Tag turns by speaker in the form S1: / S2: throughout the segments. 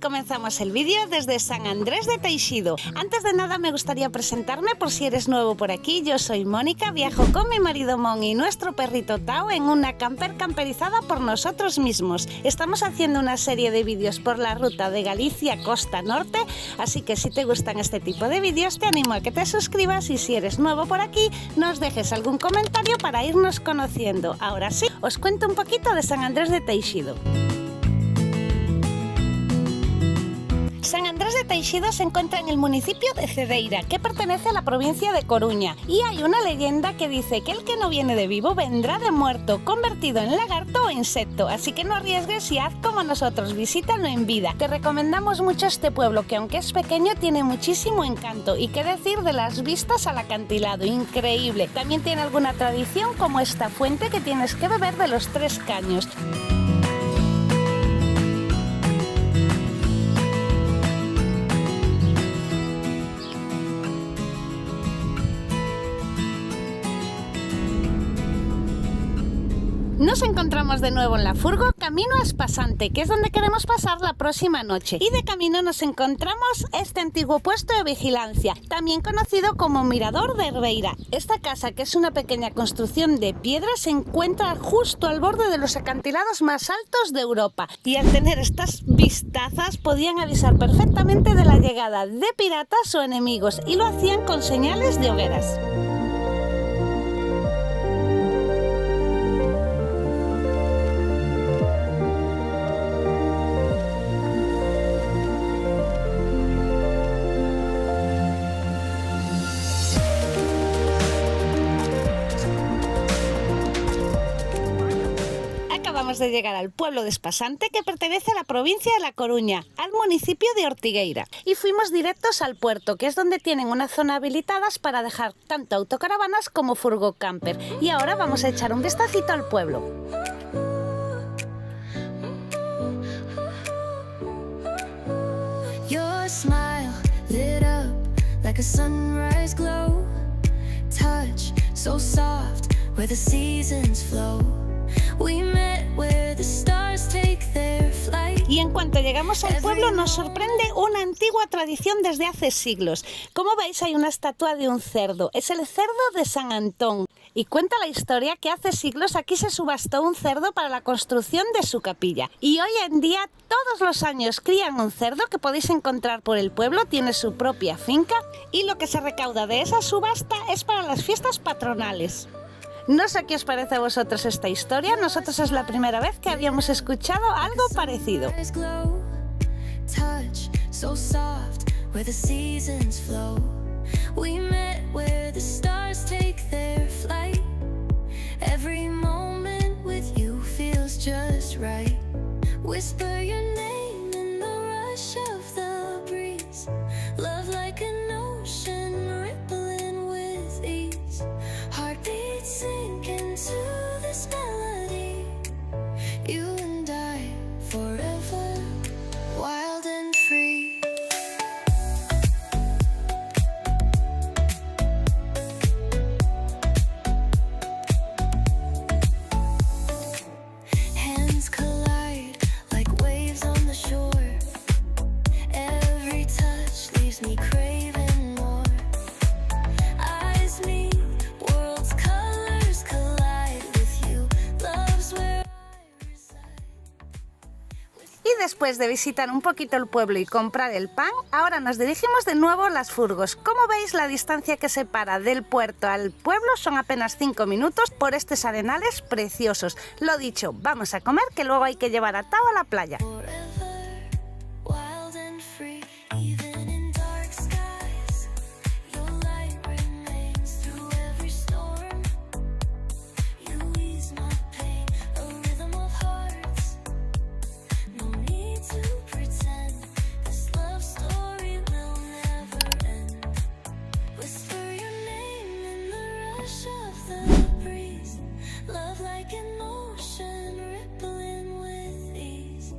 S1: comenzamos el vídeo desde San Andrés de Teixido. Antes de nada me gustaría presentarme por si eres nuevo por aquí. Yo soy Mónica, viajo con mi marido Mon y nuestro perrito Tao en una camper camperizada por nosotros mismos. Estamos haciendo una serie de vídeos por la ruta de Galicia Costa Norte, así que si te gustan este tipo de vídeos te animo a que te suscribas y si eres nuevo por aquí nos dejes algún comentario para irnos conociendo. Ahora sí, os cuento un poquito de San Andrés de Teixido. San Andrés de Teixido se encuentra en el municipio de Cedeira, que pertenece a la provincia de Coruña, y hay una leyenda que dice que el que no viene de vivo vendrá de muerto, convertido en lagarto o insecto, así que no arriesgues y haz como nosotros, visítalo en vida. Te recomendamos mucho este pueblo, que aunque es pequeño tiene muchísimo encanto, y qué decir de las vistas al acantilado, increíble. También tiene alguna tradición como esta fuente que tienes que beber de los 3 caños. Nos encontramos de nuevo en la furgo, camino a Espasante, que es donde queremos pasar la próxima noche. Y de camino nos encontramos este antiguo puesto de vigilancia, también conocido como Mirador de Herbeira. Esta casa, que es una pequeña construcción de piedra, se encuentra justo al borde de los acantilados más altos de Europa. Y al tener estas vistazas podían avisar perfectamente de la llegada de piratas o enemigos, y lo hacían con señales de hogueras. Acabamos de llegar al pueblo de Espasante, que pertenece a la provincia de La Coruña, al municipio de Ortigueira. Y fuimos directos al puerto, que es donde tienen una zona habilitadas para dejar tanto autocaravanas como furgo camper. Y ahora vamos a echar un vistacito al pueblo.
S2: Your smile lit up like a sunrise glow. Touch so soft where the seasons flow. We met where the stars take their flight.
S1: Y en cuanto llegamos al pueblo nos sorprende una antigua tradición desde hace siglos. Como veis hay una estatua de un cerdo, es el cerdo de San Antón. Y cuenta la historia que hace siglos aquí se subastó un cerdo para la construcción de su capilla. Y hoy en día todos los años crían un cerdo que podéis encontrar por el pueblo, tiene su propia finca y lo que se recauda de esa subasta es para las fiestas patronales. No sé qué os parece a vosotros esta historia, nosotros es la primera vez que habíamos escuchado algo parecido.
S2: Touch so soft where the seasons flow. We met where the stars take their flight. Every moment with you feels just right. Whisper your name in the rush of the breeze. Love like an ocean rippling with ease. Heartbeats sink into this melody. You and I forever, wild and free. Hands collide like waves on the shore. Every touch leaves me craving more. Eyes meet, worlds colors collide with you. Love's where I reside.
S1: Y después de visitar un poquito el pueblo y comprar el pan, ahora nos dirigimos de nuevo a las furgos. Como veis, la distancia que separa del puerto al pueblo son apenas 5 minutos por estos arenales preciosos. Lo dicho, vamos a comer que luego hay que llevar a Tao a la playa.
S2: Forever, wild and free. Even in dark skies, your light remains through every storm. You ease my pain, a rhythm of hearts. No need to pretend, this love story will never end. Whisper your name in the rush of the breeze. Love like an ocean rippling with ease.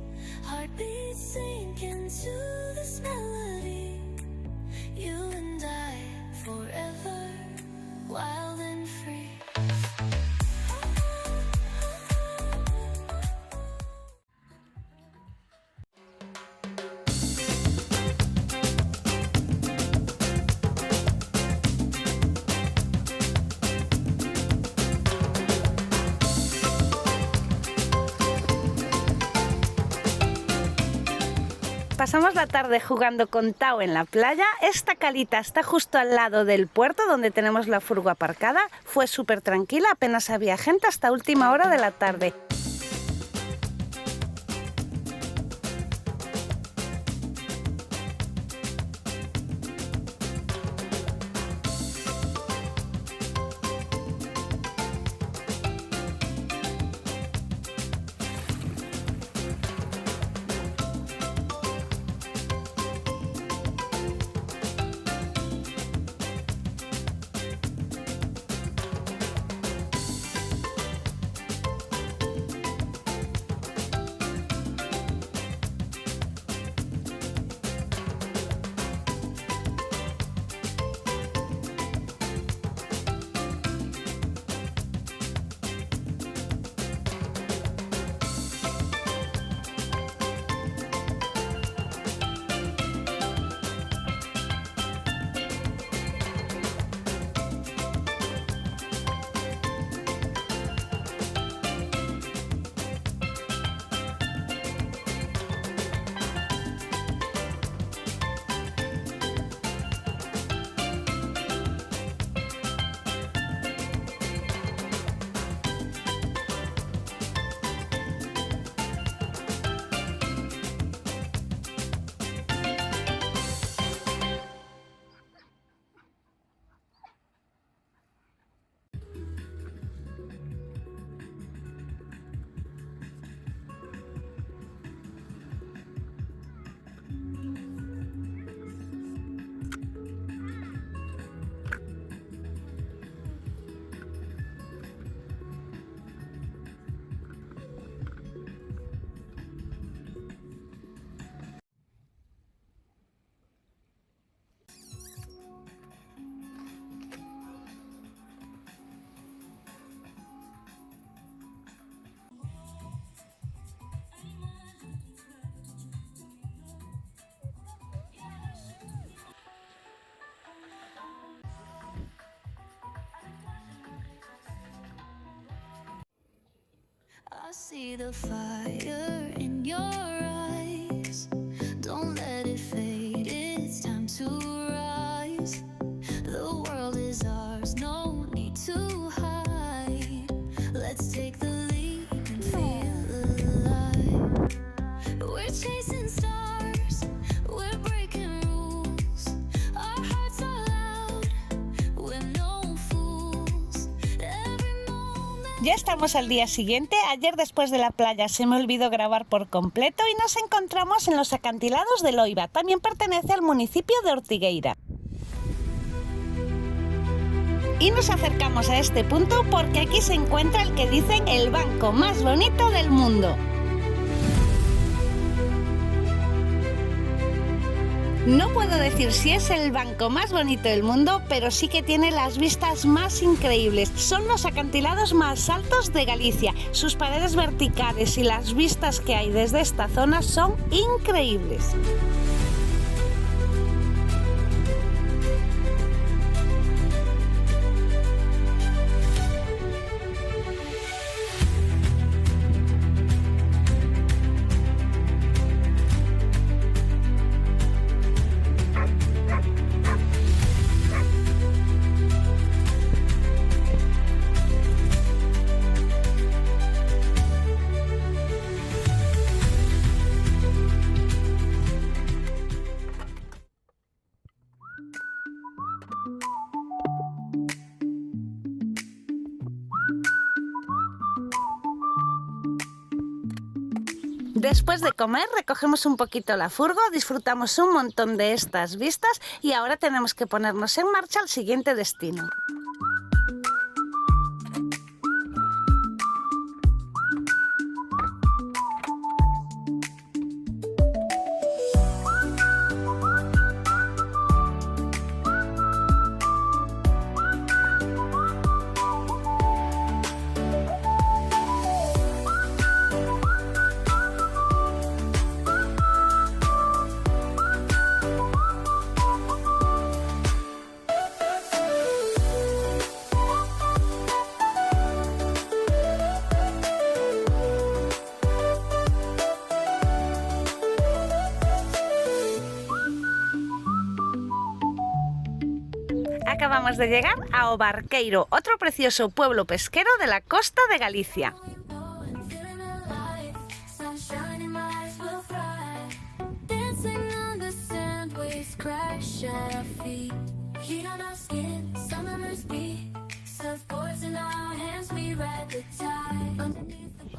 S1: pasamos la tarde jugando con Tao en la playa. Esta calita está justo al lado del puerto donde tenemos la furgo aparcada. Fue súper tranquila, apenas había gente hasta última hora de la tarde.
S2: I see the fire in your eyes. Don't let it fade, it's time to rise. The world is ours, no need to hide. Let's take the leap and feel alive. We're chasing stars, we're breaking rules. Our hearts are loud, we're no fools. Every moment.
S1: Ya estamos al día siguiente. Ayer después de la playa se me olvidó grabar por completo y nos encontramos en los acantilados de Loiba. También pertenece al municipio de Ortigueira. Y nos acercamos a este punto porque aquí se encuentra el que dicen el banco más bonito del mundo. No puedo decir si es el banco más bonito del mundo, pero sí que tiene las vistas más increíbles. Son los acantilados más altos de Galicia. Sus paredes verticales y las vistas que hay desde esta zona son increíbles. Después de comer recogemos un poquito la furgo, disfrutamos un montón de estas vistas y ahora tenemos que ponernos en marcha al siguiente destino. acabamos de llegar a Obarqueiro, otro precioso pueblo pesquero de la costa de Galicia.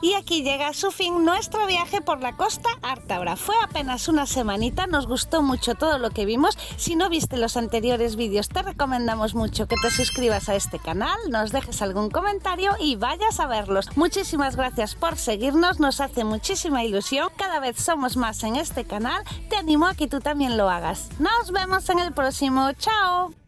S1: Y aquí llega a su fin nuestro viaje por la costa ártabra. Fue apenas una semanita, nos gustó mucho todo lo que vimos. Si no viste los anteriores vídeos, te recomendamos mucho que te suscribas a este canal, nos dejes algún comentario y vayas a verlos. Muchísimas gracias por seguirnos, nos hace muchísima ilusión. Cada vez somos más en este canal, te animo a que tú también lo hagas. Nos vemos en el próximo, ¡chao!